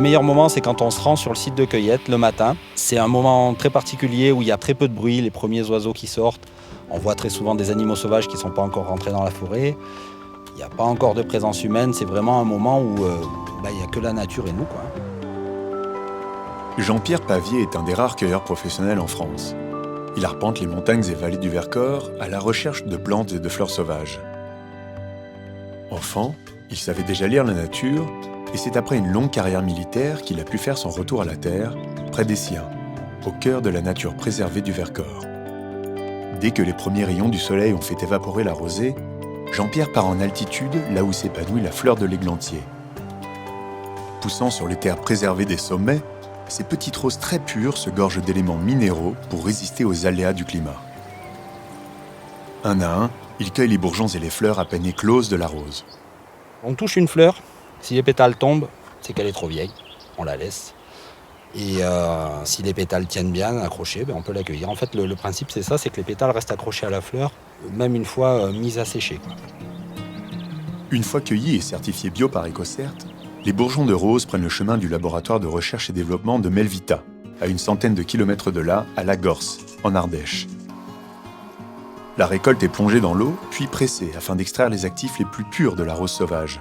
meilleur moment, c'est quand on se rend sur le site de cueillette le matin. C'est un moment très particulier où il y a très peu de bruit, les premiers oiseaux qui sortent. On voit très souvent des animaux sauvages qui ne sont pas encore rentrés dans la forêt. Il n'y a pas encore de présence humaine, c'est vraiment un moment où il n'y a que la nature et nous, quoi. Jean-Pierre Pavier est un des rares cueilleurs professionnels en France. Il arpente les montagnes et vallées du Vercors à la recherche de plantes et de fleurs sauvages. Enfant, il savait déjà lire la nature et c'est après une longue carrière militaire qu'il a pu faire son retour à la terre, près des siens, au cœur de la nature préservée du Vercors. Dès que les premiers rayons du soleil ont fait évaporer la rosée, Jean-Pierre part en altitude là où s'épanouit la fleur de l'églantier. Poussant sur les terres préservées des sommets, ces petites roses très pures se gorgent d'éléments minéraux pour résister aux aléas du climat. Un à un, il cueille les bourgeons et les fleurs à peine écloses de la rose. On touche une fleur, si les pétales tombent, c'est qu'elle est trop vieille, on la laisse. Et si les pétales tiennent bien, accrochés, on peut l'accueillir. En fait, le principe, c'est ça, c'est que les pétales restent accrochés à la fleur, même une fois mise à sécher. Une fois cueillis et certifiés bio par EcoCert, les bourgeons de rose prennent le chemin du laboratoire de recherche et développement de Melvita, à une centaine de kilomètres de là, à La Gorse, en Ardèche. La récolte est plongée dans l'eau, puis pressée afin d'extraire les actifs les plus purs de la rose sauvage.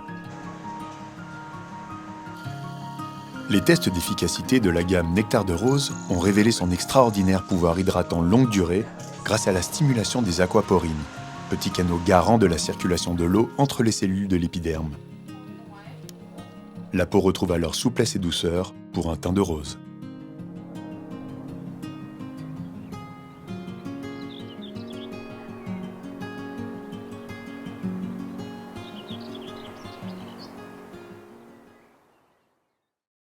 Les tests d'efficacité de la gamme Nectar de Rose ont révélé son extraordinaire pouvoir hydratant longue durée grâce à la stimulation des aquaporines, petits canaux garants de la circulation de l'eau entre les cellules de l'épiderme. La peau retrouve alors souplesse et douceur pour un teint de rose.